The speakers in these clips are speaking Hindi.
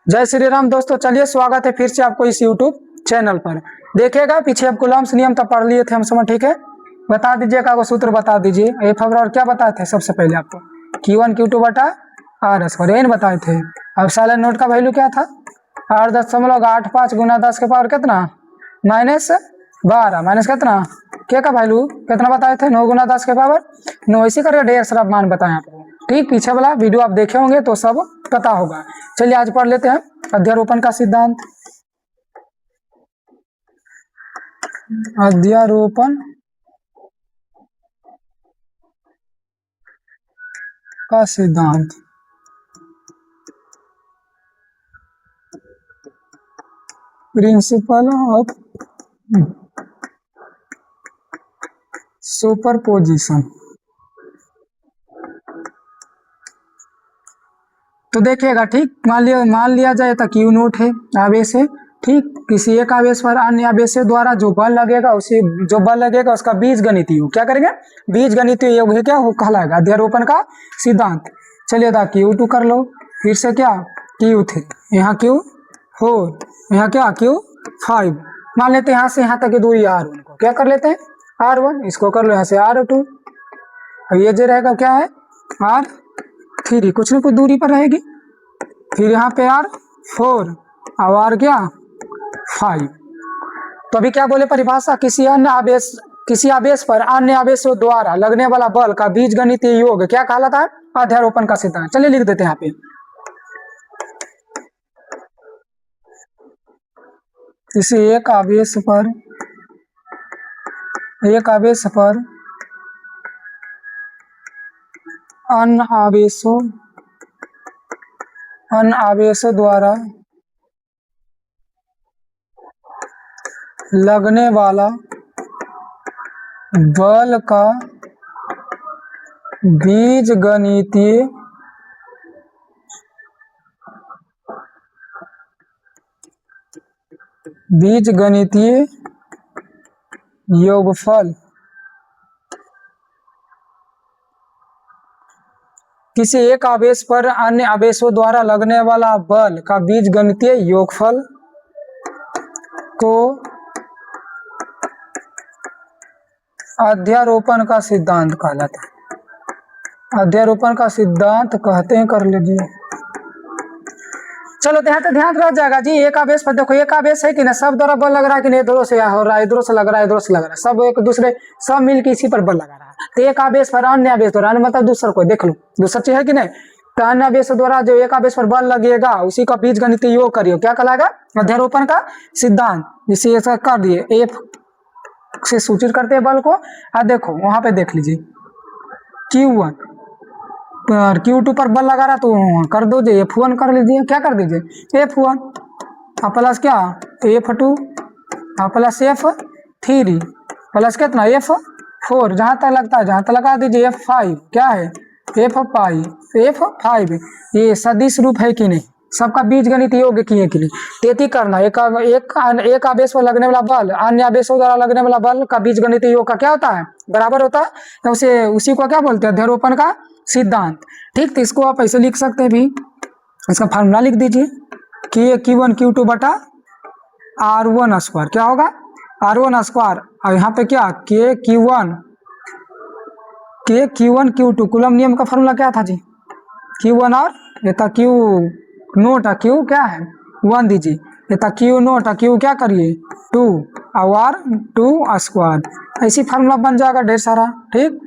जय श्री राम दोस्तों, चलिए स्वागत है फिर से आपको इस YouTube चैनल पर। देखिएगा पीछे आप कूलम्ब्स नियम तब पढ़ लिए थे हम समय, ठीक है। बता दीजिएगा वो सूत्र बता दीजिए। एफ और क्या बताए थे सबसे पहले आपको? Q1 Q2 बटा आर स्क्वायर एन बताए थे। अब साइलेंट नोट का वैल्यू क्या था? 8.85 गुना 10 के पावर कितना? -12 माइनस कितना के का वैल्यू कितना बताए थे? 9 गुना 10 के पावर 9। इसी करके ढेर सारा मान बताए आपको। ठीक, पीछे वाला वीडियो आप देखे होंगे तो सब पता होगा। चलिए आज पढ़ लेते हैं अध्यारोपण का सिद्धांत। अध्यारोपण का सिद्धांत। Principle of superposition. तो देखिएगा, ठीक, मान लिया जाए तो क्यू नोट है, आवेश है। ठीक, किसी एक आवेश पर अन्य आवेश द्वारा जो बल लगेगा उसका बीजगणितीय योग क्या करेंगे? बीजगणितीय योग है क्या वो कहलाएगा अध्यारोपण का सिद्धांत। चलिए दा Q2 कर लो, फिर से क्या Q3, यहाँ Q4, यहाँ क्या Q5। मान लेते हैं यहाँ से यहाँ तक की दूरी R1 को क्या कर लेते हैं? R1। इसको कर लो यहाँ से R2। अब ये जो रहेगा क्या है? R3, कुछ ना कुछ दूरी पर रहेगी। फिर यहाँ पे R4 और R क्या 5। तो अभी क्या बोले परिभाषा? किसी आवेश पर अन्य आवेशों द्वारा लगने वाला बल का बीजगणितीय योग क्या कहलाता है? अध्यारोपण का सिद्धांत। चलिए लिख देते हैं यहाँ पे। किसी एक आवेश पर अन्य आवेशों द्वारा लगने वाला बल का बीजगणितीय योगफल। किसी एक आवेश पर अन्य आवेशों द्वारा लगने वाला बल का बीजगणितीय योगफल को अध्यारोपण का सिद्धांत कहलाता है। अध्यारोपण का सिद्धांत कहते हैं, कर लीजिए। चलो यहाँ तो ध्यान रह जाएगा जी। एक आवेश पर देखो, एक आवेश है कि ना, सब द्वारा बल लग रहा है कि नहीं, इधरों से हो रहा है, इधरों से लग रहा है, इधरों से लग रहा है, सब एक दूसरे सब मिलकर इसी पर बल लगा रहा है। तो एक आवेश पर अन्य आवेश द्वारा, मतलब दूसरा कोई देख लो, दूसरा चीज है कि नहीं, तो अन्य आवेश द्वारा जो एक आवेश पर बल लगेगा उसी का बीजगणितीय योग करियो, क्या कहलाएगा? अध्यारोपण का सिद्धांत। इसे ऐसा कर दिए, एफ से सूचित करते हैं बल को। देखो वहां पे देख लीजिए Q1 पर Q2 पर बल लगा रहा तो कर दो F1 कर लीजिए। क्या कर दीजिए? F1 प्लस क्या F2 प्लस F3 प्लस कितना F4, जहां तक लगता है जहां तक लगा दीजिए। F5 क्या है? F5 ये सदिश रूप है कि नहीं, सबका बीजगणित योग किए कि नहीं। तेती करना, एक आवेश पर लगने वाला बल अन्य आवेशों द्वारा लगने वाला बल का बीजगणित योग का क्या होता है? बराबर होता है। तो उसी को क्या बोलते हैं? अध्यारोपण का सिद्धांत। ठीक, तो इसको आप ऐसे लिख सकते हैं भी, इसका फार्मूला लिख दीजिए कि Q1 Q2 बटा R1 स्क्वायर क्या होगा? R1 square. और यहाँ पे क्या Q1 Q2 कूलम्ब नियम का फार्मूला क्या था जी? Q1 और ये था Q नोट, Q क्या है 1 दीजिए, ये था Q नोट, Q क्या करिए 2 और R2 स्क्वायर। ऐसी फार्मूला बन जाएगा ढेर सारा। ठीक,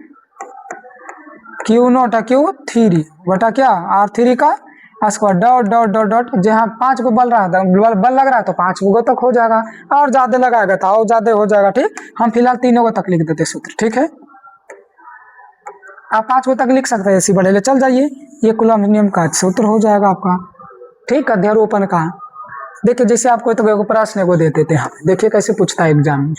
Q नोट Q3 बटा क्या R3 का square dot dot dot dot. जहाँ 5 को बल रहा था, बल लग रहा है तो 5 को तक हो जाएगा, और ज्यादा लगाएगा तो और ज्यादा हो जाएगा। ठीक, हम फिलहाल तीनों को तक लिख देते सूत्र। ठीक है, आप 5 को तक लिख सकते हैं, ऐसी बढ़े चल जाइए, ये कूलम्ब नियम का सूत्र हो जाएगा आपका। ठीक, अध्यारोपण का। देखिए जैसे आपको तो प्रश्न को दे देते हैं, देखिए कैसे पूछता है एग्जाम में।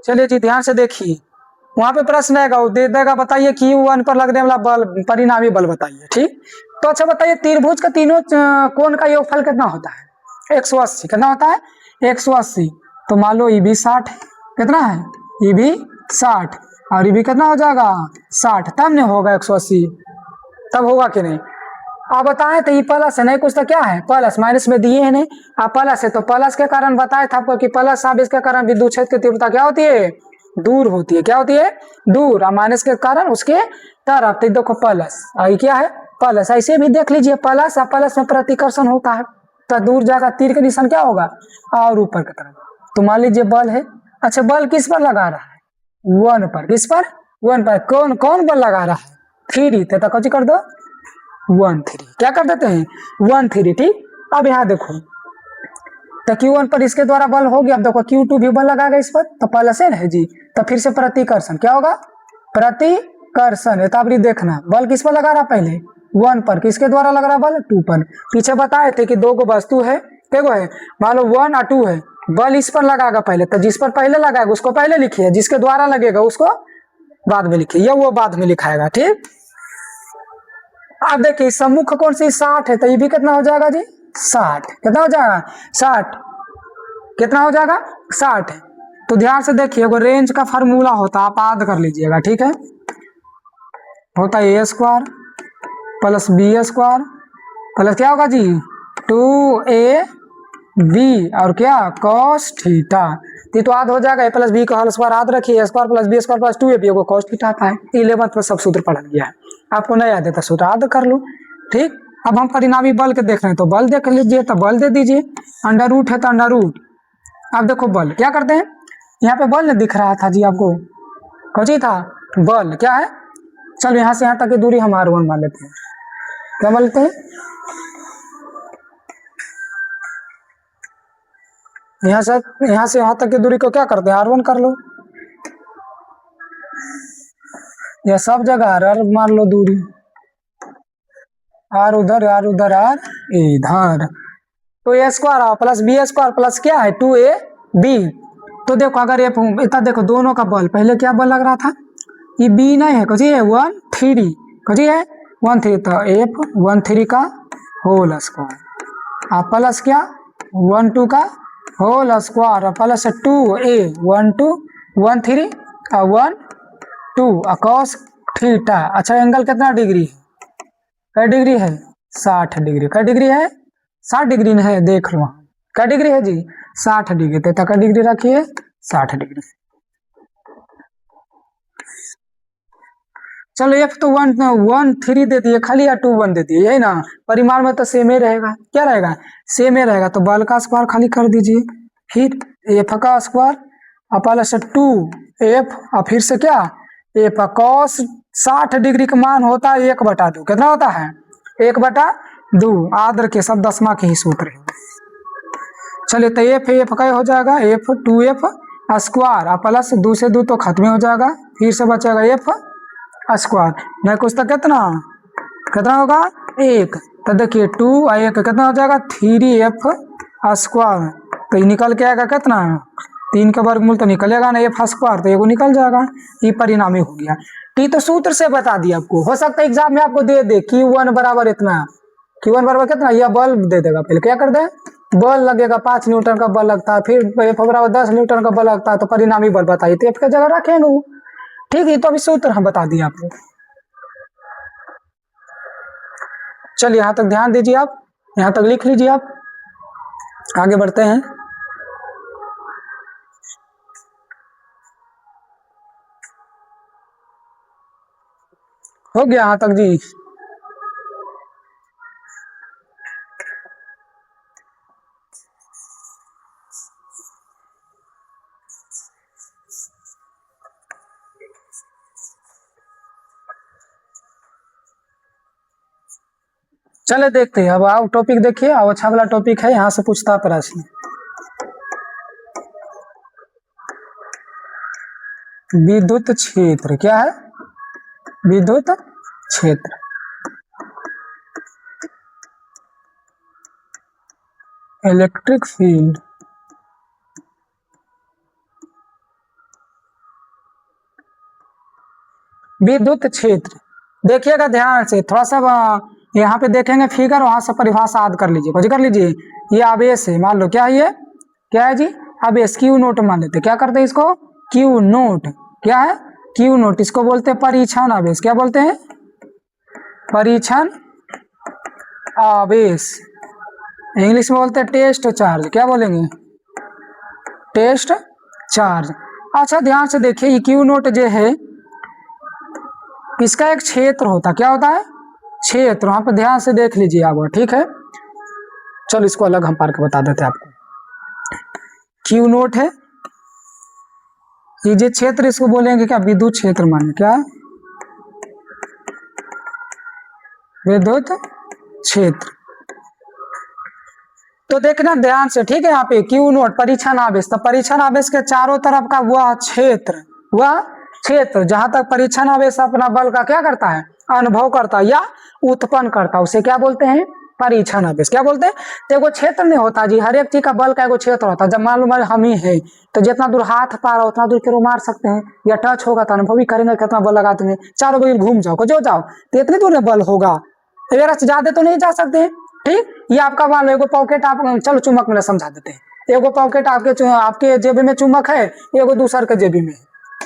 चलिए जी ध्यान से देखिए, वहां पे प्रश्न आएगा, वो दे देगा, बताइए Q1 पर लगने वाला बल, परिणामी बल बताइए। ठीक, तो अच्छा बताइए, त्रिभुज का तीनों कोण का योगफल कितना होता है? 180। कितना होता है? 180। तो मान लो EB 60 है। कितना है? EB 60 और EB कितना हो जाएगा? 60। तब नहीं होगा 180, तब होगा कि नहीं? आप बताएं तो ये प्लस है, नहीं कुछ तो क्या है? प्लस, माइनस में दिए है नहीं, आप प्लस है तो प्लस के कारण बताए था आपको कि प्लस आवेश के कारण विद्युत क्षेत्र की तीव्रता क्या होती है? दूर होती है। क्या होती है? दूर। और माइनस के कारण उसके तरफ। तो देखो प्लस, और ये क्या है? प्लस। ऐसे भी देख लीजिए, प्लस और प्लस में प्रतिकर्षण होता है, तो दूर जाकर तीर का निशान क्या होगा? और ऊपर की तरफ। तो मान लीजिए बल है, अच्छा बल किस पर लगा रहा है? 1 पर। किस पर? 1 पर। कौन कौन बल लगा रहा है? 3। तो कौन कर दो? 1 3। क्या कर देते हैं? 1 3। ठीक, अब यहाँ देखो, तो Q1 पर इसके द्वारा बल हो गया। अब देखो Q2 भी बल लगाएगा इस पर, तो प्लस है ना जी, तो फिर से प्रतिकर्षण क्या होगा? प्रतिकर्षण है। तो अब देखना, बल किस पर लगा रहा? पहले 1 पर। किसके द्वारा लग रहा बल? 2 पर। पीछे बताए थे कि 2 गो वस्तु है, देखो है, मान लो 1 और 2 है, बल इस पर लगाएगा पहले, तो जिस पर पहले लगाएगा उसको पहले लिखिए, जिसके द्वारा लगेगा उसको बाद में लिखिए, या वो बाद में लिखाएगा। ठीक, अब देखिए सम्मुख कोण से 60 है, तो ये भी कितना हो जाएगा जी? 60। कितना हो जाएगा? 60। कितना हो जाएगा? 60 है। तो ध्यान से देखिए, वो रेंज का फार्मूला होता है, आप याद कर लीजिएगा। ठीक है, होता है A² प्लस B² प्लस क्या होगा जी? 2AB और क्या? cos theta. तो याद हो जाएगा, A प्लस बी का होल स्क्वायर याद रखिए, A² plus B² plus 2AB को cos थीटा आता है। 11th में सब सूत्र पढ़ लिया है, आपको नहीं याद है तो सूत्र याद कर लो। ठीक, अब हम परिणामी बल के देख रहे हैं, तो बल देख लीजिए, तो बल दे दीजिए, अंडर रूट है तो अंडर रूट। अब देखो बल क्या करते हैं, यहाँ पे बल नहीं दिख रहा था जी आपको, कौन था? बल क्या है? चलो यहाँ से यहाँ तक की दूरी हम R1 मान लेते हैं। क्या मान लेते हैं? यहाँ से यहाँ तक की दूरी को क्या करते हैं? R1 कर लो, या सब जगह R मान लो दूरी, R उधर, R उधर, R इधर। तो A² प्लस B² प्लस क्या है? 2AB। तो देखो अगर ये इतना देखो, दोनों का बल, पहले क्या बल लग रहा था? ये B नहीं है, कुछ है 1 3, कुछ है 1 3, तो F 1 3 का होल स्क्वायर, आप प्लस क्या 1 2 का होल स्क्वायर, प्लस 2A 1 2 1 3 और 1 2 cos थीटा। अच्छा एंगल कितना डिग्री है? क्या डिग्री है? 60 डिग्री। क्या डिग्री है? 60 डिग्री है, देख लो क्या डिग्री है जी? 60 डिग्री। तो क्या डिग्री रखिए? 60 डिग्री। चलो F तो 1 3 दे दिए खाली, या 2 1 दे दिए, यही ना? परिमाण में तो सेम ही रहेगा। क्या रहेगा? सेम ही रहेगा। तो बल का स्क्वायर खाली कर दीजिए, फिर F का स्क्वायर और प्लस 2F और फिर से क्या? F cos 60 डिग्री का मान होता है 1/2। कितना होता है? 1/2। याद रखिए, सब दसवां के ही सूत्र है। चलिए तो F का हो जाएगा F 2F स्क्वायर और प्लस 2 से 2 तो खत्म हो जाएगा, फिर से बचेगा F स्क्वायर, नहीं कुछ तो कितना कितना होगा? 1। तो देखिए 2 और 1 कितना हो जाएगा? 3F square. तो ये निकल के आएगा कितना? 3 का वर्गमूल तो निकलेगा ना, F स्क्वायर, तो ये को निकल जाएगा। ये परिणामी हो गया। ठीक, तो सूत्र से बता दिया आपको, हो सकता है एग्जाम में आपको दे दे Q1 बराबर इतना, Q1 बराबर कितना, यह बल दे देगा। पहले क्या कर दे? बल लगेगा 5 न्यूटन का बल लगता है, फिर F बराबर 10 न्यूटन का बल लगता है, तो परिणामी बल बताइए, तो F की जगह रखेंगे वो। ठीक है, तो अभी सूत्र हम बता दिए आपको। चलिए यहाँ तक ध्यान दीजिए, आप यहाँ तक लिख लीजिए, आप आगे बढ़ते हैं। हो गया यहाँ तक जी? चले देखते हैं, अब आओ टॉपिक देखिए, अब अच्छा वाला टॉपिक है, यहाँ से पूछता है प्रश्न। विद्युत क्षेत्र क्या है? विद्युत क्षेत्र, इलेक्ट्रिक फील्ड विद्युत क्षेत्र। देखिएगा ध्यान से, थोड़ा सा यहाँ पे देखेंगे फिगर, वहां से परिभाषा याद कर लीजिए, कुछ कर लीजिए। ये आवेश है, मान लो क्या है ये, क्या है जी, आवेश, क्यू नोट मान लेते, क्या करते हैं इसको, क्यू नोट, क्या है, क्यू नोट, इसको बोलते हैं परीक्षण आवेश, क्या बोलते हैं, परीक्षण आवेश, इंग्लिश में बोलते हैं टेस्ट चार्ज, क्या बोलेंगे, टेस्ट चार्ज। अच्छा ध्यान से देखिए, ये क्यू नोट जो है इसका एक क्षेत्र होता, क्या होता है, क्षेत्र, वहां पर ध्यान से देख लीजिए आप, ठीक है। चलो इसको अलग हम पार के बता देते हैं आपको। क्यू नोट है ये जो क्षेत्र, इसको बोलेंगे क्या, विद्युत क्षेत्र, मान क्या, विद्युत क्षेत्र। तो देखना ध्यान से, ठीक है, यहाँ पे क्यू नोट परीक्षण आवेश, तो परीक्षण आवेश के चारों तरफ का वह क्षेत्र, वह क्षेत्र जहां तक परीक्षण आवेश अपना बल का क्या करता है, अनुभव करता है या उत्पन्न करता है, उसे क्या बोलते हैं, परीक्षण आवेश, क्या बोलते हैं। तो एगो क्षेत्र नहीं होता जी, हर एक चीज का बल का एगो क्षेत्र होता है। जब मान लो हम ही है, तो जितना दूर हाथ पार हो उतना दूर क्यों मार सकते हैं, या टच होगा तो अनुभव भी करेंगे कितना बल लगा देंगे, चारों बगल घूम जाओ, जो जाओ तो इतनी दूर में बल होगा, अगर ज्यादा तो नहीं जा सकते, ठीक। ये आपका मान लो एगो पॉकेट, आप चलो चुम्बक में समझा देते हैं, एगो पॉकेट आपके जेब में चुम्बक है, एगो दूसर के जेबी में,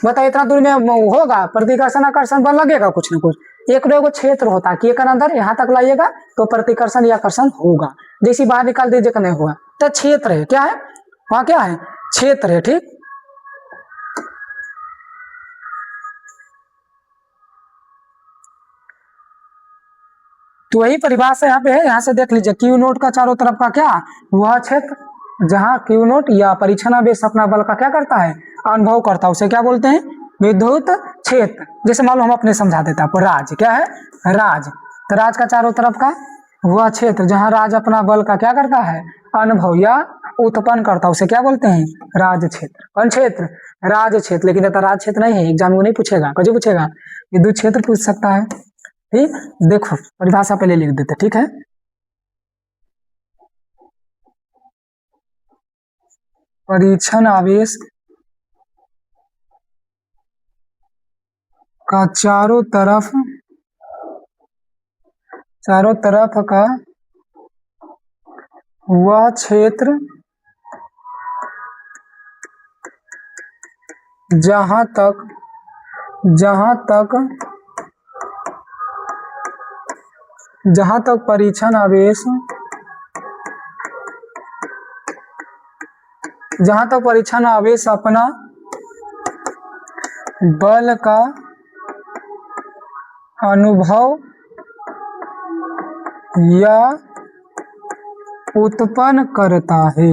बताओ इतना दूर में होगा, प्रतिकर्षण आकर्षण बल लगेगा कुछ ना कुछ, एक एगो क्षेत्र होता है कि एक अंदर यहाँ तक लाइएगा तो प्रतिकर्षण या आकर्षण होगा, जैसी बाहर निकाल दीजिए कि नहीं हुआ, तो क्षेत्र है, क्या है, वहां क्या है, क्षेत्र है, ठीक। तो वही परिभाषा यहाँ पे है, यहाँ से देख लीजिए, क्यू नोट का चारों तरफ का क्या, वह क्षेत्र जहाँ क्यू नोट या परीक्षण आवेश अपना बल का क्या करता है, अनुभव करता है, उसे क्या बोलते हैं, विद्युत क्षेत्र। जैसे मान लो हम अपने समझा देते हैं आपको, राज, क्या है, राज, तो राज का चारों तरफ का वह क्षेत्र जहाँ राज अपना बल का क्या करता है, अनुभव या उत्पन्न करता है, उसे क्या बोलते हैं, राज क्षेत्र। कौन क्षेत्र, राज क्षेत्र। लेकिन ये राज क्षेत्र नहीं है, एग्जाम में नहीं पूछेगा, कैसे पूछेगा, विद्युत क्षेत्र पूछ सकता है, ठीक। देखो परिभाषा पहले लिख देते, ठीक है। परीक्षण आवेश का चारों तरफ का वह क्षेत्र जहां तक परीक्षण आवेश, अपना बल का अनुभव या उत्पन्न करता है।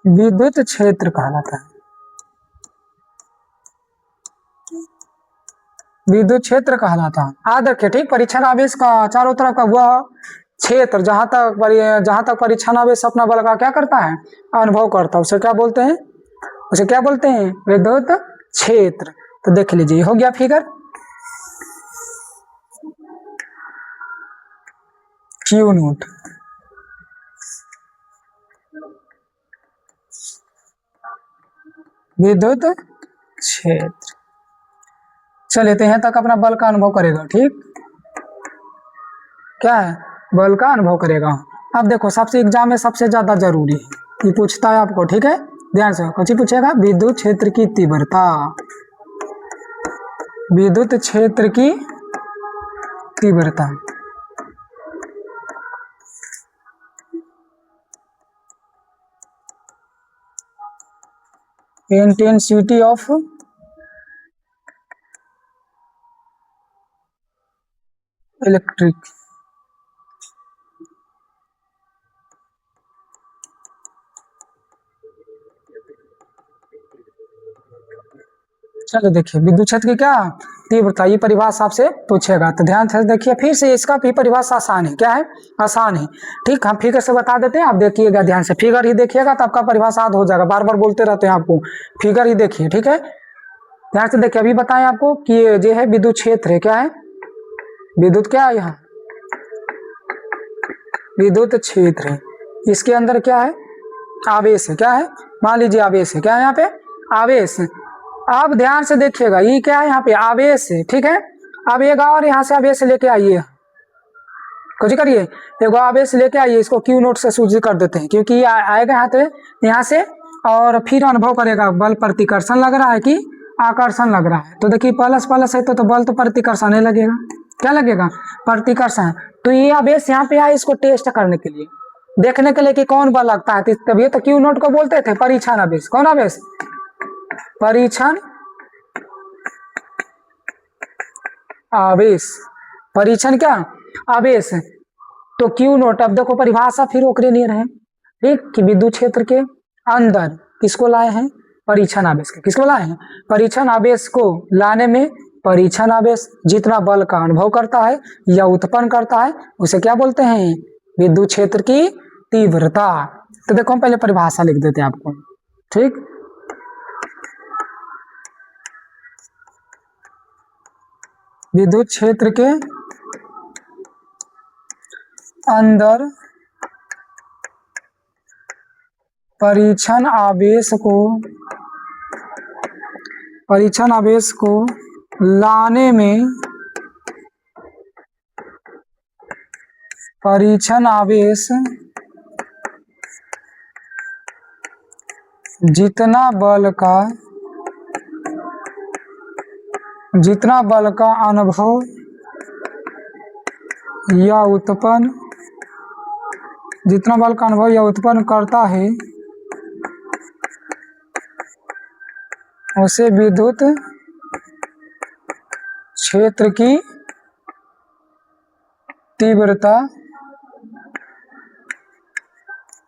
विद्युत क्षेत्र कहलाता है, विद्युत क्षेत्र कहलाता है। याद रखिए, ठीक। परीक्षण आवेश का चारों तरफ का वह क्षेत्र जहां तक परीक्षण आवेश अपना बल का क्या करता है, अनुभव करता है, उसे क्या बोलते हैं, विद्युत क्षेत्र। तो देख लीजिए, हो गया फिगर, क्यू नोट, विद्युत क्षेत्र। चलिए तो यहाँ तक अपना बल का अनुभव करेगा, ठीक, क्या है, बल का अनुभव करेगा। अब देखो सबसे एग्जाम में सबसे ज्यादा जरूरी है, ये पूछता है आपको, ठीक है, ध्यान से कुछ पूछेगा, विद्युत क्षेत्र की तीव्रता, विद्युत क्षेत्र की तीव्रता, इंटेंसिटी ऑफ इलेक्ट्रिक, चलो देखिए विद्युत क्षेत्र की क्या तीव्रता, ये परिभाषा आपसे पूछेगा, तो ध्यान से देखिए, फिर से इसका भी परिभाषा आसान है, क्या है, आसान है, ठीक। हम फिगर से बता देते हैं, आप देखिएगा ध्यान से, फिगर ही देखिएगा तो आपका परिभाषा याद हो जाएगा, बार बार बोलते रहते हैं आपको, फिगर ही देखिए, ठीक है। ध्यान से देखिए, अभी बताएं आपको कि ये जो है विद्युत क्षेत्र है, क्या है, विद्युत क्या है यहाँ, विद्युत क्षेत्र है। इसके अंदर क्या है, आवेश है। क्या है, मान लीजिए आवेश है। क्या है यहाँ पे, आवेश। अब ध्यान से देखिएगा, ये क्या है यहाँ पे, आवेश है। ठीक है, अब एक और यहाँ से आवेश लेके आइए, कुछ करिए, एक आवेश लेके आइए, इसको क्यू नोट से सूचित कर देते हैं, क्योंकि ये आएगा यहाँ से और फिर अनुभव करेगा बल प्रतिकर्षण लग रहा है कि आकर्षण लग रहा है। तो देखिए प्लस प्लस है तो बल तो प्रतिकर्षण ही लगेगा। क्या लगेगा, प्रतिकर्षण। तो ये आवेश यहाँ पे आए इसको टेस्ट करने के लिए, देखने के लिए कि कौन बल लगता है। तभी तो क्यू नोट को बोलते थे परीक्षण आवेश। कौन आवेश, परीक्षण आवेश, परीक्षण क्या, आवेश। तो क्यू नोट, अब देखो परिभाषा फिर ओकरे लिए रहे, ठीक, कि विद्युत क्षेत्र के अंदर किसको लाए हैं, परीक्षण आवेश के। किसको लाए हैं, परीक्षण आवेश को लाने में परीक्षण आवेश जितना बल का अनुभव करता है या उत्पन्न करता है उसे क्या बोलते हैं, विद्युत क्षेत्र की तीव्रता। तो देखो हम पहले परिभाषा लिख देते हैं आपको, ठीक। विद्युत क्षेत्र के अंदर परीक्षण आवेश को लाने में परीक्षण आवेश जितना बल का अनुभव या उत्पन्न करता है उसे विद्युत क्षेत्र की तीव्रता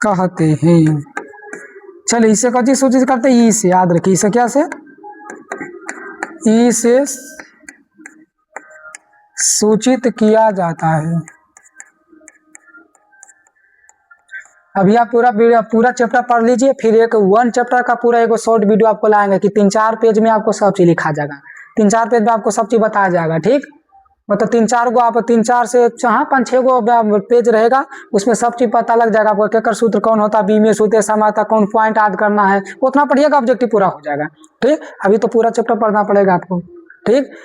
कहते हैं। चलिए इसे कौन सी सूचित करते हैं, ई से, याद रखिए इसे क्या से, ई से सूचित किया जाता है। अभी आप पूरा चैप्टर पढ़ लीजिए, फिर एक 1 चैप्टर का पूरा एक शॉर्ट वीडियो आपको लाएंगे कि 3-4 पेज में आपको सब चीज लिखा जाएगा, 3-4 पेज में आपको सब चीज बताया जाएगा, ठीक। मतलब 3-4 से 5-6 गो पेज रहेगा, उसमें सब चीज पता लग जाएगा आपको, केकर सूत्र कौन होता है, बी में सूत्र समाता, कौन पॉइंट याद करना है, उतना पढ़िएगा ऑब्जेक्टिव पूरा हो जाएगा, ठीक। अभी तो पूरा चैप्टर पढ़ना पड़ेगा आपको, ठीक।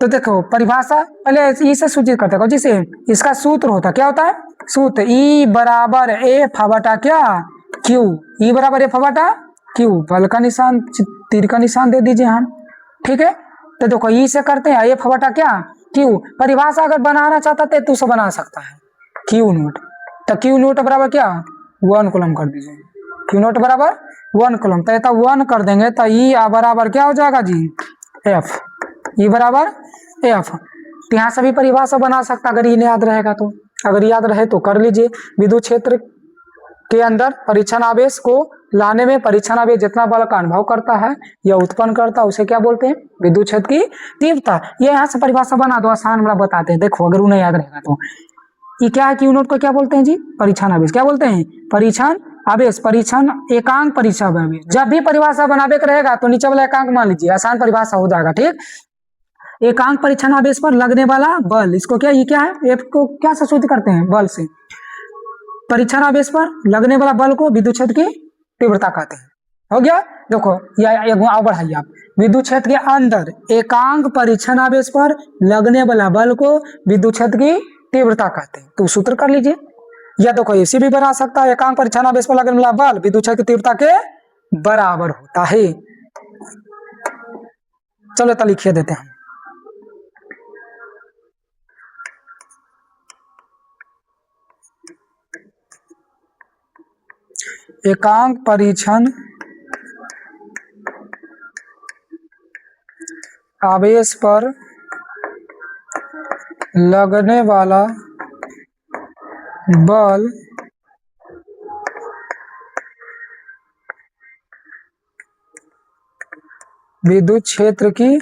तो देखो परिभाषा पहले इसे सूचित करते हैं, जिसे इसका सूत्र होता, क्या होता है सूत्र, ई बराबर एफ बटा क्या, क्यू, ई बराबर एफ बटा क्यू, बल का निशान, तीर का निशान दे दीजिए हम, ठीक है। तो देखो ई से करते हैं एफ बटा क्या, क्यू। परिभाषा अगर बनाना चाहता है तो उसे बना सकता है क्यू नोट। तो क्यू नोट बराबर क्या, 1 कूलम कर दीजिए, क्यू नोट बराबर 1 कूलम। तो 1 कर देंगे तो ई बराबर क्या हो जाएगा जी, एफ, ई बराबर एफ। तो यहाँ से भी परिभाषा बना सकता अगर ये याद रहेगा तो, अगर याद रहे तो कर लीजिए। विद्युत क्षेत्र के अंदर परीक्षण आवेश को लाने में परीक्षण आवेश जितना बल का अनुभव करता है या उत्पन्न करता है उसे क्या बोलते हैं, विद्युत क्षेत्र की तीव्रता। ये यहाँ से परिभाषा बना दो, आसान बड़ा बताते हैं, देखो अगर उन्हें याद रहेगा तो। ये क्या है, क्यू नोट को क्या बोलते हैं जी, परीक्षण आवेश। क्या बोलते हैं, परीक्षण आवेश, परीक्षण एकांक परीक्षण आवेश। जब भी परिभाषा बनावे का रहेगा तो नीचे वाला एकांक मान लीजिए, आसान परिभाषा हो जाएगा, ठीक। एकांक परीक्षण आवेश पर लगने वाला बल, इसको क्या, ये क्या है, एफ को क्या से सूचित करते हैं, बल से। परीक्षण आवेश पर लगने वाला बल को विद्युत क्षेत्र की तीव्रता कहते हैं। हो गया, देखो एक और बढ़ाइए आप, विद्युत क्षेत्र के अंदर एकांक परीक्षण आवेश पर लगने वाला बल को विद्युत क्षेत्र की तीव्रता कहते हैं। तो सूत्र कर लीजिए, या देखो ऐसे भी बना सकता है, एकांक परीक्षण आवेश पर लगने वाला बल विद्युत क्षेत्र की तीव्रता के बराबर होता है। चलो तो लिखिए देते हैं, एकांक परीक्षण आवेश पर लगने वाला बल विद्युत क्षेत्र की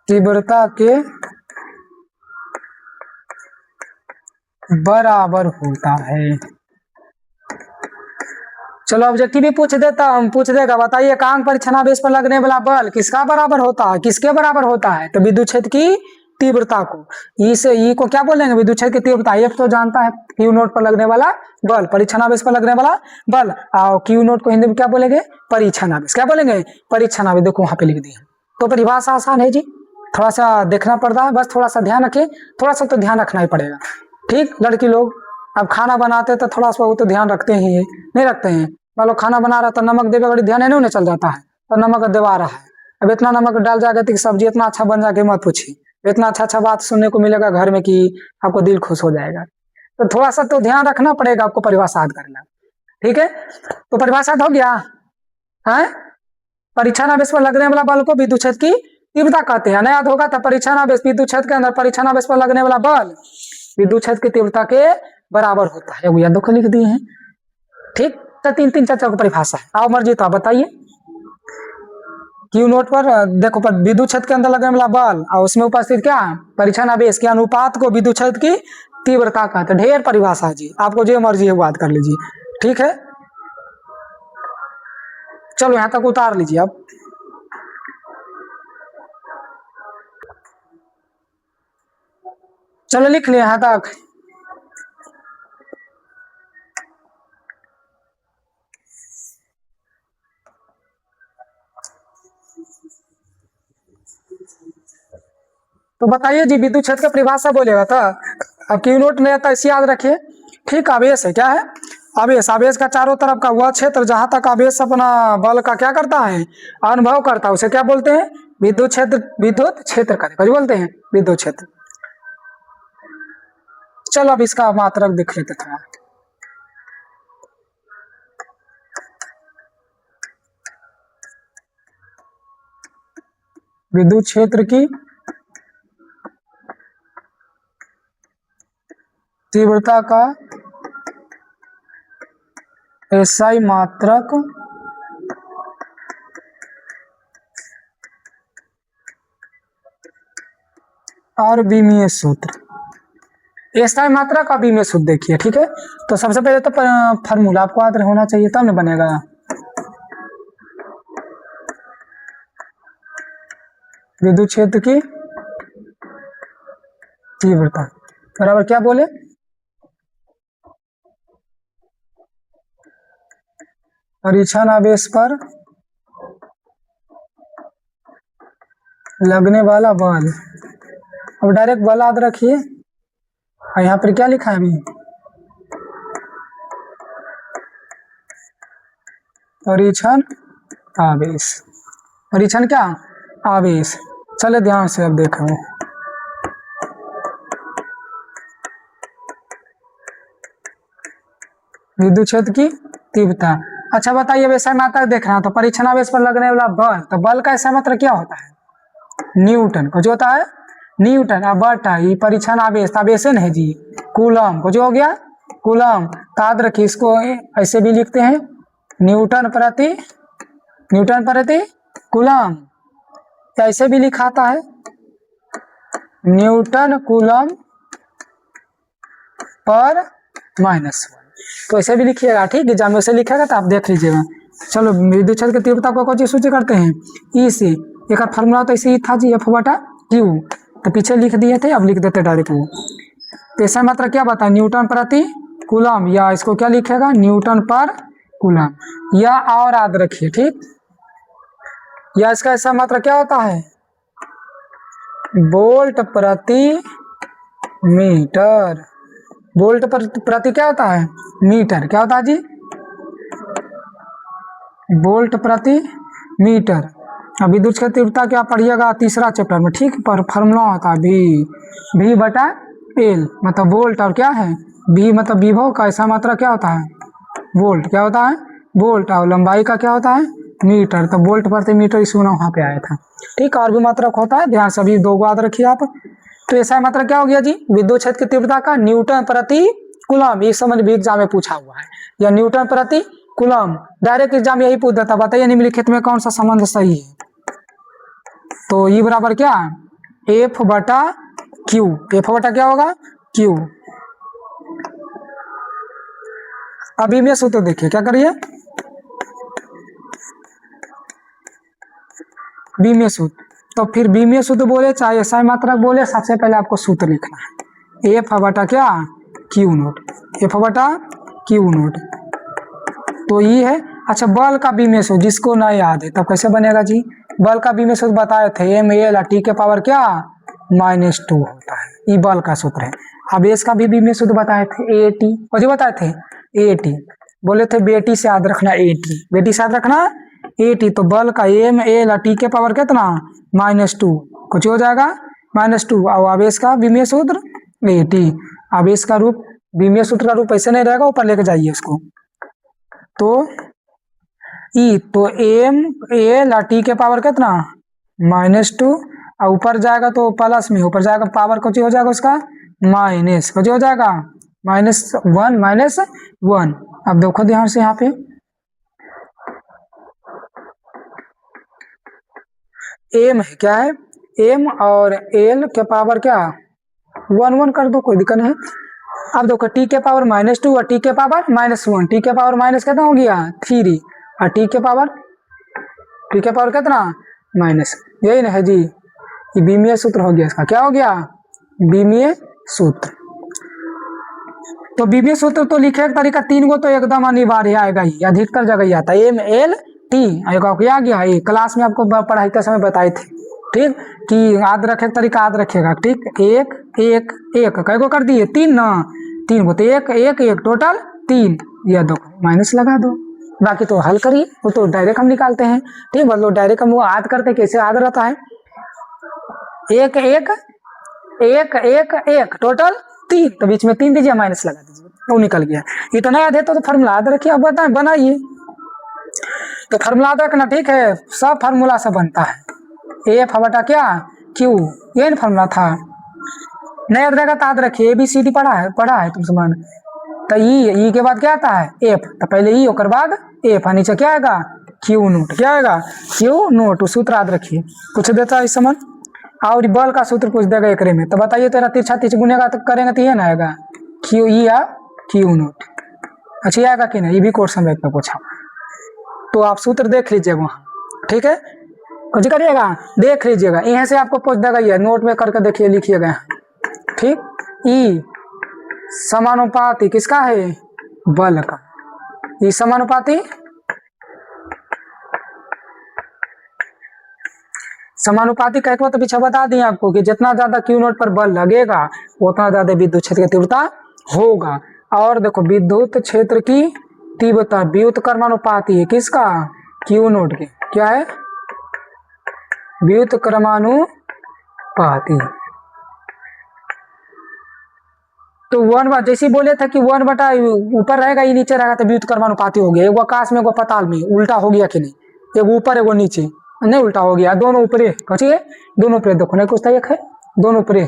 तीव्रता के बराबर होता है। चलो ऑब्जेक्टिव भी पूछ देगा, बताइए एकांक परिच्छनावेश पर लगने वाला बल किसका बराबर होता है, किसके बराबर होता है? तो विद्युत क्षेत्र की तीव्रता को। ई को क्या बोलेंगे? विद्युत क्षेत्र की तीव्रता। एफ तो जानता है, क्यू नोट पर लगने वाला बल, परिच्छनावेश पर लगने वाला बल। और क्यू नोट को हिंदी में क्या बोलेंगे? परिच्छनावेश। क्या बोलेंगे? परिच्छनावेश। देखो वहां पे लिख दिए। तो परिभाषा आसान है जी, थोड़ा सा देखना पड़ता है, बस थोड़ा सा ध्यान रखिए, थोड़ा सा तो ध्यान रखना ही पड़ेगा। ठीक, लड़की लोग अब खाना बनाते तो थोड़ा सा वो तो ध्यान रखते ही है, नहीं रखते हैं? मान लो खाना बना रहा तो नमक देवे बड़ी ध्यान है, नहीं चल जाता है, तो नमक दबा रहा है। अब इतना नमक डाल जाएगा कि सब्जी इतना अच्छा बन जाके मत पूछिए, इतना अच्छा अच्छा बात सुनने को मिलेगा घर में कि आपको दिल खुश हो जाएगा। तो थोड़ा सा तो ध्यान रखना पड़ेगा आपको परिभाषा करना। ठीक है, तो परिभाषा हो गया है। परिच्छनावेश पर लगने वाला बल को विद्युत क्षेत्र की तीव्रता कहते हैं। याद होगा था, परिच्छनावेश विद्युत क्षेत्र के अंदर परिच्छनावेश पर लगने वाला बल विद्युत क्षेत्र की तीव्रता के बराबर होता है। वो यादों को लिख दिए हैं। ठीक, तो तीन तीन चार चार परिभाषा है। आओ मर्जी तो आप बताइए। क्यू नोट पर देखो, पर विद्युत क्षेत्र के अंदर लगने वाला बल और उसमें उपस्थित क्या परिच्छनावेश के अनुपात को विद्युत क्षेत्र की तीव्रता कहते हैं। ढेर परिभाषा जी, आपको जो मर्जी है बात कर लीजिए। ठीक है, चलो यहां तक उतार लीजिए आप। चलो लिख लिया यहां तक। तो बताइए जी, विद्युत क्षेत्र का परिभाषा बोलेगा था। अब क्यू नोट में आता है, इसे याद रखिए। ठीक, आवेश है, क्या है? आवेश। आवेश का चारों तरफ का वह क्षेत्र जहां तक आवेश अपना बल का क्या करता है, अनुभव करता है, उसे क्या बोलते हैं? विद्युत क्षेत्र। विद्युत क्षेत्र का कुछ बोलते हैं विद्युत क्षेत्र। चलो अब इसका मात्रक देख लेते थोड़ा। विद्युत क्षेत्र की तीव्रता का एसआई मात्रक और विमीय सूत्र। एसआई मात्रक और विमीय सूत्र देखिए। ठीक है, तो सबसे पहले तो फार्मूला आपको याद होना चाहिए, तब न बनेगा। विद्युत क्षेत्र की तीव्रता बराबर क्या बोले? परिच्छनावेश पर लगने वाला बल। अब डायरेक्ट बल याद रखिए, और यहाँ पर क्या लिखा है अभी? परिक्षण आवेश। परिक्षण क्या? आवेश। चले ध्यान से अब देखो। विद्युत क्षेत्र की तीव्रता। अच्छा बताइए, अब ऐसा मात्रक देखना, तो परिच्छनावेश पर लगने वाला बल, तो बल का ऐसा मात्रक क्या होता है? न्यूटन। कुछ होता है न्यूटन। अब बटा ये परिच्छनावेश, आवेश है जी, कूलम। कुछ हो गया कूलम। याद रखिए, इसको ऐसे भी लिखते हैं, न्यूटन प्रति कूलम। ऐसे भी लिखाता है, न्यूटन कूलम पर -1। तो ऐसे भी लिखिएगा। ठीक है, जब ऐसे लिखेगा तो आप देख लीजिएगा। चलो, विद्युत क्षेत्र की तीव्रता को कौन सूचित करते हैं? ई से। एक फॉर्मूला तो ऐसे ही था जी, F बटा Q, तो पीछे लिख दिए थे, अब लिख देते डायरेक्ट वो। तो ऐसा मात्रा क्या बता? न्यूटन प्रति कूलम, या इसको क्या लिखेगा? न्यूटन पर कूलम। या और याद रखिए। ठीक, या इसका ऐसा मात्रा क्या होता है? वोल्ट प्रति मीटर। वोल्ट प्रति क्या होता है? मीटर। क्या होता है जी? वोल्ट प्रति मीटर। अब विद्युत क्षेत्र तीव्रता क्या पढ़िएगा तीसरा चैप्टर में। ठीक, पर फॉर्मूला होता है V बटा L, मतलब वोल्ट, और क्या है V मतलब विभव का ऐसा मात्रा क्या होता है? वोल्ट। क्या होता है? वोल्ट। और लंबाई का क्या होता है? मीटर। तो वोल्ट प्रति मीटर इस वहां पे आया था। ठीक, और भी मात्रक होता है, ध्यान से अभी 2 याद रखिए आप। तो ऐसा मात्रक क्या हो गया जी? विद्युत क्षेत्र की तीव्रता का न्यूटन प्रति कूलम। ये समझ भी एग्जाम में पूछा हुआ है, या न्यूटन प्रति कूलम। डायरेक्ट एग्जाम यही पूछ देता, बताइए निम्नलिखित में कौन सा संबंध सही है? तो ये बराबर क्या? F बटा Q। F बटा क्या होगा? Q। अभी मैं सूत्र देखिए, क्या करिए, बीमीय सूत्र। तो फिर बीमीय सूत्र बोले चाहे SI मात्रक बोले, सबसे पहले आपको सूत्र लिखना है, एफ बटा क्या, क्यू नोट, एफ बटा क्यू नोट। तो ये है। अच्छा, बल का बीमीय सूत्र जिसको ना याद है तब कैसे बनेगा जी, बल का बीमीय सूत्र बताए थे, एम एल टी के पावर क्या -2 होता है, ये बल का सूत्र है। अब इसका भी बीमीय सूत्र बताए थे, ए टी, और जो बताए थे ए टी, बोले थे बेटी से याद रखना ए टी, बेटी से याद रखना ए टी। तो बल का एम एल टी के पावर कितना -2, कुछ हो जाएगा -2। और आवेश का बीमीय सूत्र ए टी, आवेश का रूप बीमीय सूत्र का रूप ऐसे नहीं रहेगा, ऊपर लेके जाइए इसको। तो ई, तो एम एल टी के पावर कितना -2, और ऊपर जाएगा तो प्लस में, ऊपर जाएगा पावर कुछ हो जाएगा उसका माइनस, कुछ हो जाएगा -1। अब देखो ध्यान से यहाँ पे, एम है क्या है, एम और एल के पावर क्या 1 कर दो, कोई दिक्कत नहीं। अब देखो टी के पावर -2 और टी के पावर -1, टी के पावर माइनस कितना हो गया 3, और टी के पावर कितना माइनस, यही ना है जी, ये बीमीय सूत्र हो गया इसका, क्या हो गया बीमीय सूत्र। तो बीमीय सूत्र तो लिखे का तरीका 3 गो तो एकदम अनिवार्य आएगा ही, अधिकतर जगह ही आता है, एम एल टी क्या गया, ये क्लास में आपको पढ़ाई के समय बताए थे, ठीक, कि याद रखे तरीका याद रखेगा, ठीक, एक एक एक कई गो कर दिए 3 ना, 3 गो, तो एक एक एक टोटल 3, या दो माइनस लगा दो, बाकी तो हल करिए, वो तो डायरेक्ट हम निकालते हैं, ठीक, मतलब डायरेक्ट हम वो याद करते कैसे याद रहता है, एक एक एक एक एक टोटल 3, तो बीच में 3 दीजिए, माइनस लगा दीजिए, वो निकल गया। इतना याद है तो फार्मूला याद रखिए, अब बताएं बनाइए, तो फार्मूला याद रखना, ठीक है, सब फार्मूला से बनता है, एफ बटा क्या क्यू, ये फार्मूला था, नहीं याद रहेगा तो याद रखिए, ABCD पढ़ा है तुम समान। तो ई के बाद क्या आता है एफ, तो पहले ई और बाद एफ, नीचे क्या आएगा क्यू नोट, क्या आएगा क्यू नोट, सूत्र याद रखिए, कुछ देता है इस समान। और बल का सूत्र पूछ देगा एकरे में, तो बताइए तेरा तिरछा गुनेगा तो करेंगे तो ये ना आएगा क्यू ई या क्यू नोट, अच्छा आएगा कि नहीं, ये भी क्वेश्चन बैंक में पूछा, तो आप सूत्र देख लीजिएगा वहाँ, ठीक है, कुछ करिएगा देख लीजिएगा, यहाँ से आपको पूछ देगा, ये नोट में करके देखिए लिखिएगा, ठीक, ई समानुपाती किसका है बल का, ई समानुपाती कह के तो पीछे बता दिए आपको कि जितना ज्यादा क्यू नोट पर बल लगेगा उतना ज्यादा विद्युत क्षेत्र की तीव्रता होगा। और देखो विद्युत क्षेत्र की तीव्रता व्युत्क्रमानुपाती है किसका क्यू नोट की, क्या है व्युत्क्रमानुपाती। तो 1 जैसे बोले थे कि 1 बटा ऊपर रहेगा ये नीचे रहेगा, तो व्युत्क्रमानुपाती हो गया, एगो आकाश में एगो पाताल में, उल्टा हो गया कि नहीं, एगो ऊपर एगो नीचे, नहीं उल्टा हो गया, दोनों ऊपरे, कचिए दोनों ऊपरे, देखो नहीं कुछ तो एक है दोनों ऊपरे,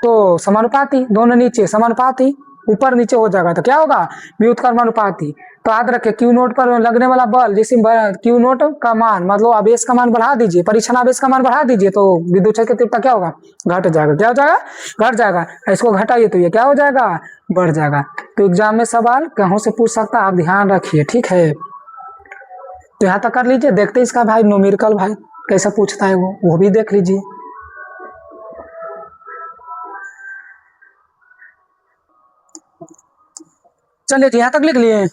तो समानुपाती, दोनों नीचे समानुपाती, ऊपर नीचे हो जाएगा तो क्या होगा व्युत्क्रमानुपाती। तो याद रखे क्यू नोट पर लगने वाला बल, जैसे क्यू नोट का मान मतलब आवेश का मान बढ़ा दीजिए, परीक्षण आवेश का मान बढ़ा दीजिए, तो विद्युत क्षेत्र की तीव्रता क्या होगा घट जाएगा, क्या हो जाएगा घट जाएगा, इसको घटाइए तो ये क्या हो जाएगा बढ़ जाएगा। तो एग्जाम में सवाल कहाँ से पूछ सकता है, आप ध्यान रखिए, ठीक है। तो यहाँ तक कर लीजिए, देखते इसका भाई न्यूमेरिकल भाई कैसा पूछता है वो भी देख लीजिए। चलिए यहाँ तक लिख लिए,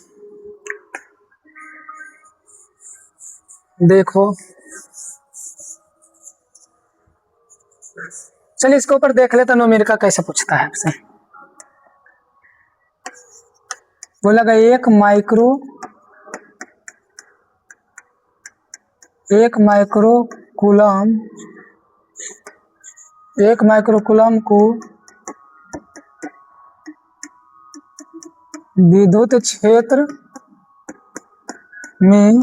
देखो चलिए इसके ऊपर देख लेते न्यूमेरिकल कैसे पूछता है आपसे। बोला एक माइक्रोकूलम को विद्युत क्षेत्र में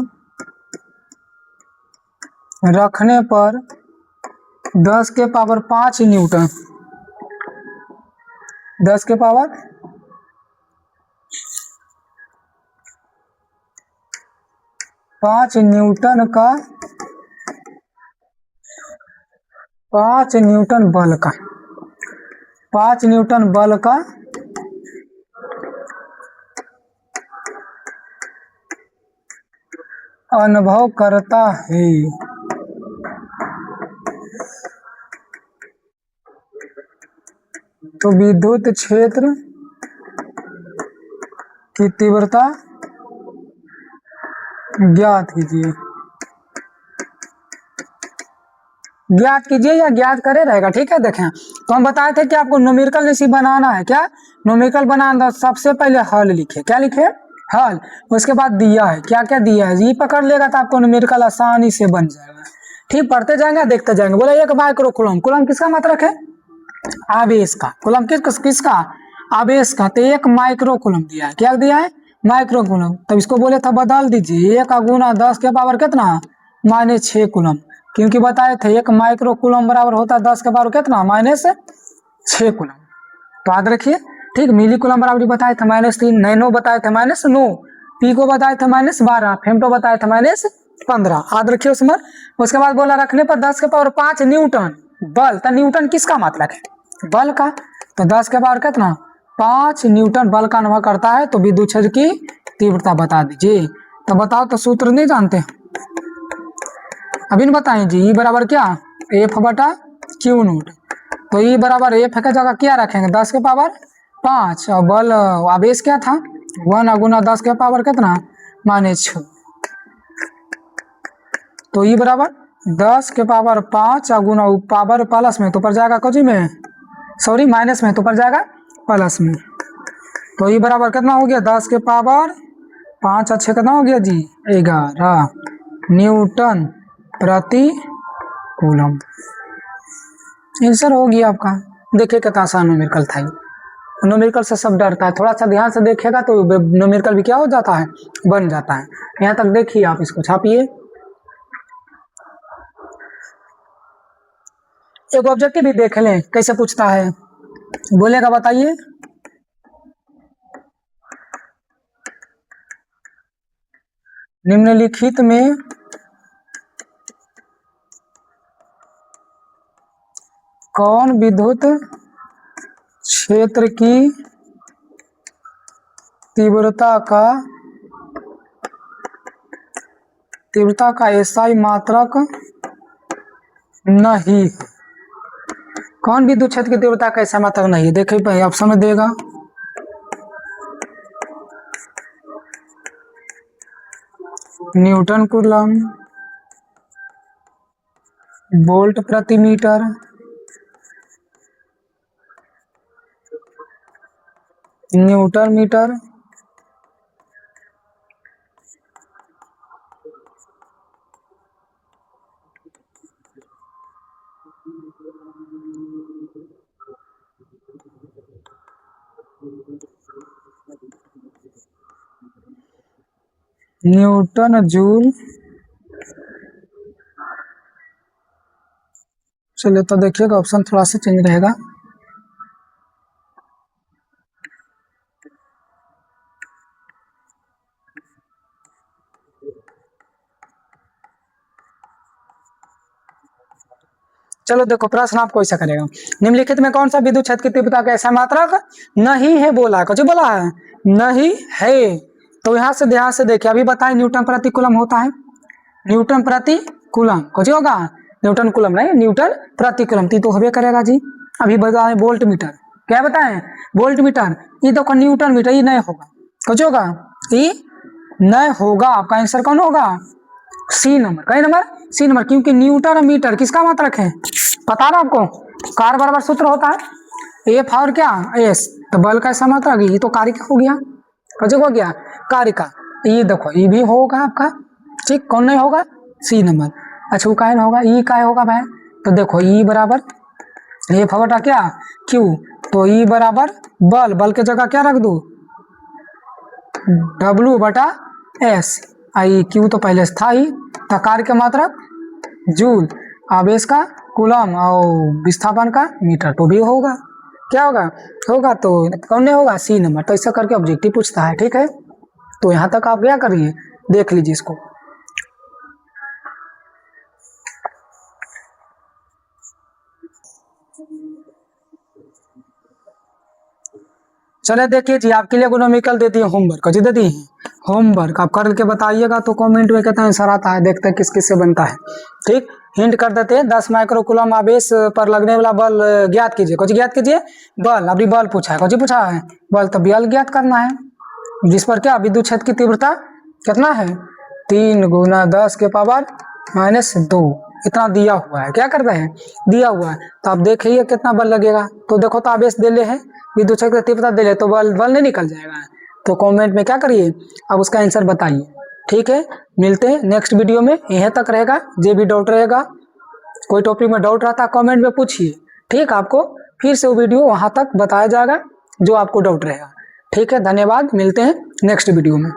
रखने पर 10 के पावर 5 न्यूटन, 10 के पावर 5 न्यूटन का 5 न्यूटन बल का अनुभव करता है। तो विद्युत क्षेत्र की तीव्रता ज्ञात कीजिए। ज्ञात कीजिए या ज्ञात करे रहेगा, ठीक है। देखें तो हम बताए थे कि आपको न्यूमेरिकल जैसी बनाना है। क्या न्यूमेरिकल बनाना, सबसे पहले हल लिखे। क्या लिखे? हल। उसके बाद दिया है, क्या क्या दिया है, ये पकड़ लेगा तो आपको न्यूमेरिकल आसानी से बन जाएगा। ठीक, पढ़ते जाएंगे देखते जाएंगे। बोला एक माइक्रो कूलम, कूलम किसका मात्रक है? आवेश का। कूलम किसका? आवेश का। तो एक माइक्रो कूलम दिया है। क्या दिया है? Micro coulomb. तब इसको बोले था बदल दीजिए, 1 का गुना 10 के पावर कितना? -6 कूलम। क्योंकि बताए थे एक माइक्रो कूलम बराबर होता है 10 के पावर कितना? -6 कूलम। तो याद रखिए। ठीक, मिली कूलम बराबर बताए थे -3, नैनो बताए थे -9, पीको बताए थे -12, फेम्टो बताए थे -15। याद रखिए उसमें। उसके बाद बोला रखने पर 10 के पावर 5 न्यूटन बल। तो न्यूटन किसका मतलब है? बल का। तो 10 के पावर कितना? 5 न्यूटन बल का अनुभव करता है। तो विद्युत क्षेत्र की तीव्रता बता दीजिए। तो बताओ, तो सूत्र नहीं जानते? अभी नहीं बताएं जी। E बराबर क्या? F बटा क्यू नोट। तो E बराबर F का जगह क्या रखेंगे? 10 के पावर 5। और बल आवेश क्या था? 1 गुना 10 के पावर कितना? -6। तो E बराबर 10 के पावर 5 गुना पावर प्लस में तो पर जाएगा कौजी में, सॉरी माइनस में, तो पर जाएगा प्लस में। तो E बराबर कितना हो गया? 10 के पावर 5 अच्छे कितना हो गया जी? 11 न्यूटन प्रति कूलम। आंसर हो गया आपका। देखिए कितना आसान न्यूमेरिकल था। न्यूमेरिकल से सब डरता है, थोड़ा सा ध्यान से देखिएगा तो न्यूमेरिकल भी क्या हो जाता है? बन जाता है। यहाँ तक देखिए, आप इसको छापिए। एक ऑब्जेक्टिव भी देख लें कैसे पूछता है, बोलेगा बताइए। निम्नलिखित में कौन विद्युत क्षेत्र की तीव्रता का एसआई मात्रक नहीं है? कौन विद्युत क्षेत्र की तीव्रता का एसआई मात्रक नहीं है? देखिए ऑप्शन में देगा न्यूटन कूलम, वोल्ट प्रति metre, newton metre, newton joule. चलिए तो देखिएगा ऑप्शन थोड़ा सा चेंज रहेगा। चलो देखो प्रश्न आपको ऐसा करेगा, निम्नलिखित में कौन सा विद्युत क्षेत्र की तीव्रता का ऐसा मात्रक नहीं है? बोला है, कुछ बोला है नहीं है। तो यहाँ से ध्यान से देखिए, अभी बताए न्यूटन प्रति कूलम होता है। न्यूटन प्रति कूलम कुछ होगा? न्यूटन कूलम नहीं, न्यूटन प्रति कूलम तो होबे करेगा जी। अभी बताए वोल्ट मीटर, क्या बताएं? Volt meter. ये देखो न्यूटन मीटर, ये नहीं होगा। कुछ होगा? ये नहीं होगा। आपका आंसर कौन होगा? C number. कई नंबर? C number. क्योंकि न्यूटन और मीटर किसका मात्रक है? पता ना आपको? कार बराबर सूत्र होता है एफ और क्या एस। तो बल का ऐसा मात्रक, ये तो कार्य का हो गया। कुछ हो गया? कार्य का। ये देखो ये भी होगा आपका। ठीक, कौन नहीं होगा? C number. अच्छा वो काहे होगा? ई काहे होगा भाई? तो देखो ई बराबर एफ बटा क्या क्यू। तो ई बराबर बल, बल के जगह क्या रख दो? डब्लू बटा एस। आई क्यू तो पहले से था ही। तो कार्य का मात्रक जूल, आवेश का कूलम और विस्थापन का मीटर। तो भी होगा। क्या होगा? होगा। तो कौन नहीं होगा? C number. तो ऐसा करके ऑब्जेक्टिव पूछता है। ठीक है, तो यहाँ तक आप क्या करिए, देख लीजिए इसको। चले देखिए जी, आपके लिए न्यूमेरिकल दे दिए होमवर्क, जी दे दिए होमवर्क आप करके बताइएगा तो कमेंट में कहते हैं आंसर आता है, देखते हैं किस किस से बनता है। ठीक, हिंट कर देते हैं, 10 माइक्रोकूलम आवेश पर लगने वाला बल ज्ञात कीजिए। कुछ ज्ञात कीजिए, बल। अभी बल पूछा है, कुछ पूछा है बल, तो बल ज्ञात करना है, जिस पर क्या विद्युत क्षेत्र की तीव्रता कितना है, 3 × 10⁻⁻², इतना दिया हुआ है। क्या कर रहे हैं, दिया हुआ है, तो आप देखिए कितना बल लगेगा। तो देखो तो आवेश दे ले है, विद्युत क्षेत्र की तीव्रता दे ले, तो बल नहीं निकल जाएगा। तो कमेंट में क्या करिए, अब उसका आंसर बताइए। ठीक है, मिलते हैं नेक्स्ट वीडियो में। यहीं तक रहेगा, जो भी डाउट रहेगा, कोई टॉपिक में डाउट रहता है कमेंट में पूछिए। ठीक, आपको फिर से वो वीडियो वहां तक बताया जाएगा जो आपको डाउट रहेगा। ठीक है, धन्यवाद, मिलते हैं नेक्स्ट वीडियो में।